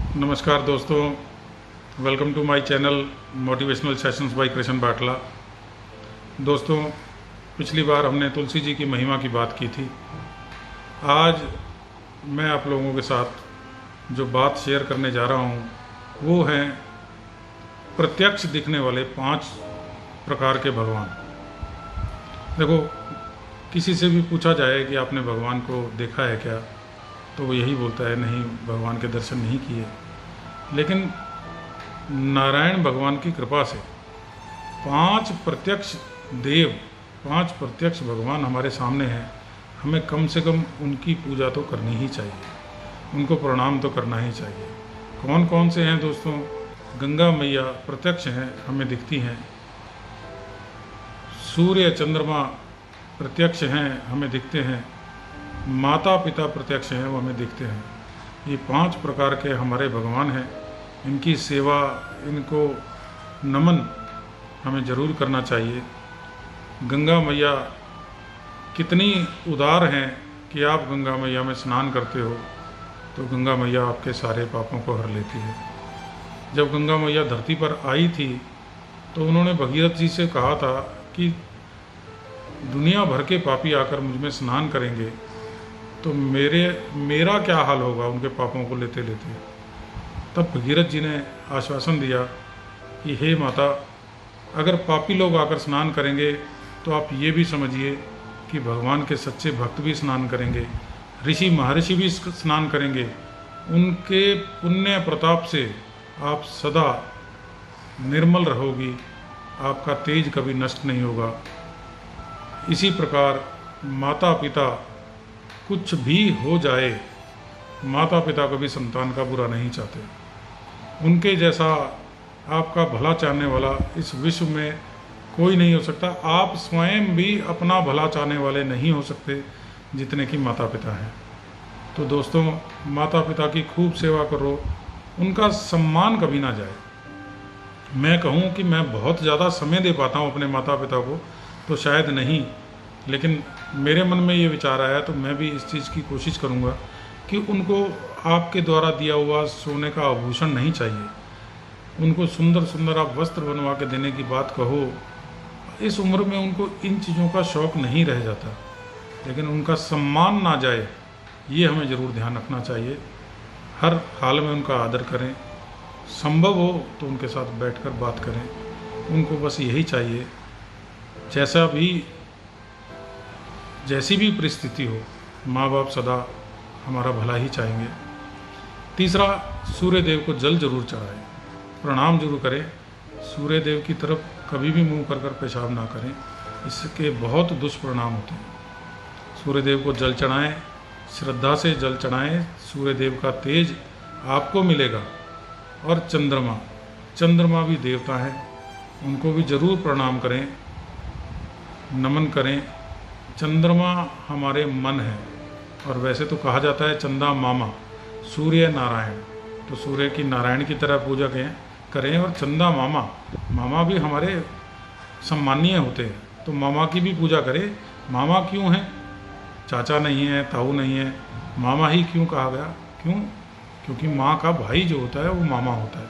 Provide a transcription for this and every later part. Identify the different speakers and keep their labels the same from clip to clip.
Speaker 1: नमस्कार दोस्तों, welcome to my channel motivational sessions by Krishna Batla. दोस्तों, पिछली बार हमने तुलसी जी की महिमा की बात की थी। आज मैं आप लोगों के साथ जो बात शेयर करने जा रहा हूँ वो है प्रत्यक्ष दिखने वाले 5 प्रकार के भगवान। देखो, किसी से भी पूछा जाए कि आपने भगवान को देखा है क्या, तो वो यही बोलता है नहीं, भगवान के दर्शन नहीं किए। लेकिन नारायण भगवान की कृपा से 5 प्रत्यक्ष देव, 5 प्रत्यक्ष भगवान हमारे सामने हैं। हमें कम से कम उनकी पूजा तो करनी ही चाहिए, उनको प्रणाम तो करना ही चाहिए। कौन कौन से हैं दोस्तों? गंगा मैया प्रत्यक्ष हैं, हमें दिखती हैं। सूर्य चंद्रमा प्रत्यक्ष हैं, हमें दिखते हैं। माता पिता प्रत्यक्ष हैं, वो हमें दिखते हैं। ये 5 प्रकार के हमारे भगवान हैं। इनकी सेवा, इनको नमन हमें ज़रूर करना चाहिए। गंगा मैया कितनी उदार हैं कि आप गंगा मैया में स्नान करते हो तो गंगा मैया आपके सारे पापों को हर लेती है। जब गंगा मैया धरती पर आई थी तो उन्होंने भगीरथ जी से कहा था कि दुनिया भर के पापी आकर मुझ में स्नान करेंगे तो मेरा क्या हाल होगा उनके पापों को लेते लेते। तब भगीरथ जी ने आश्वासन दिया कि हे माता, अगर पापी लोग आकर स्नान करेंगे तो आप ये भी समझिए कि भगवान के सच्चे भक्त भी स्नान करेंगे, ऋषि महर्षि भी स्नान करेंगे। उनके पुण्य प्रताप से आप सदा निर्मल रहोगी, आपका तेज कभी नष्ट नहीं होगा। इसी प्रकार माता पिता, कुछ भी हो जाए, माता पिता कभी संतान का बुरा नहीं चाहते। उनके जैसा आपका भला चाहने वाला इस विश्व में कोई नहीं हो सकता। आप स्वयं भी अपना भला चाहने वाले नहीं हो सकते जितने कि माता पिता हैं। तो दोस्तों, माता पिता की खूब सेवा करो, उनका सम्मान कभी ना जाए। मैं कहूँ कि मैं बहुत ज़्यादा समय दे पाता हूँ अपने माता पिता को तो शायद नहीं, लेकिन मेरे मन में ये विचार आया तो मैं भी इस चीज़ की कोशिश करूँगा कि उनको आपके द्वारा दिया हुआ सोने का आभूषण नहीं चाहिए। उनको सुंदर सुंदर आप वस्त्र बनवा के देने की बात कहो। इस उम्र में उनको इन चीज़ों का शौक़ नहीं रह जाता, लेकिन उनका सम्मान ना जाए ये हमें ज़रूर ध्यान रखना चाहिए। हर हाल में उनका आदर करें, संभव हो तो उनके साथ बैठकर बात करें। उनको बस यही चाहिए, जैसी भी परिस्थिति हो, माँ बाप सदा हमारा भला ही चाहेंगे। तीसरा, सूर्य देव को जल जरूर चढ़ाएं, प्रणाम जरूर करें। सूर्य देव की तरफ कभी भी मुंह कर पेशाब ना करें, इसके बहुत दुष्परिणाम होते हैं। सूर्य देव को जल चढ़ाएं, श्रद्धा से जल चढ़ाएं, सूर्य देव का तेज आपको मिलेगा। और चंद्रमा भी देवता हैं, उनको भी जरूर प्रणाम करें, नमन करें। चंद्रमा हमारे मन है, और वैसे तो कहा जाता है चंदा मामा सूर्य नारायण, तो सूर्य की नारायण की तरह पूजा करें। और चंदा मामा भी हमारे सम्मानीय होते हैं, तो मामा की भी पूजा करें। मामा क्यों हैं? चाचा नहीं है, ताऊ नहीं है, मामा ही क्यों कहा गया? क्यों? क्योंकि माँ का भाई जो होता है वो मामा होता है।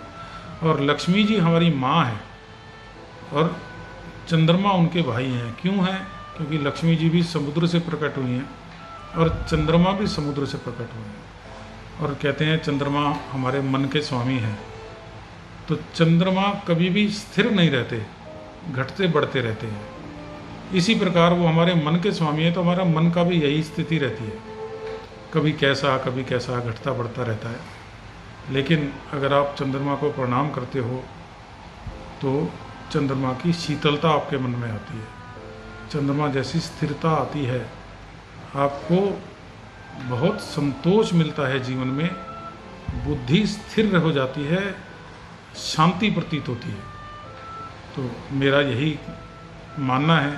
Speaker 1: और लक्ष्मी जी हमारी माँ है और चंद्रमा उनके भाई हैं। क्यों हैं? क्योंकि लक्ष्मी जी भी समुद्र से प्रकट हुई हैं और चंद्रमा भी समुद्र से प्रकट हुए हैं। और कहते हैं चंद्रमा हमारे मन के स्वामी हैं। तो चंद्रमा कभी भी स्थिर नहीं रहते, घटते बढ़ते रहते हैं। इसी प्रकार वो हमारे मन के स्वामी हैं, तो हमारा मन का भी यही स्थिति रहती है, कभी कैसा घटता बढ़ता रहता है। लेकिन अगर आप चंद्रमा को प्रणाम करते हो तो चंद्रमा की शीतलता आपके मन में आती है, चंद्रमा जैसी स्थिरता आती है, आपको बहुत संतोष मिलता है जीवन में, बुद्धि स्थिर हो जाती है, शांति प्रतीत होती है। तो मेरा यही मानना है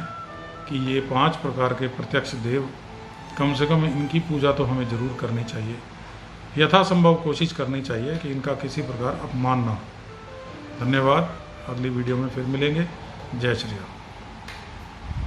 Speaker 1: कि ये 5 प्रकार के प्रत्यक्ष देव, कम से कम इनकी पूजा तो हमें ज़रूर करनी चाहिए। यथासंभव कोशिश करनी चाहिए कि इनका किसी प्रकार अपमान ना हो। धन्यवाद। अगली वीडियो में फिर मिलेंगे। जय श्री राम।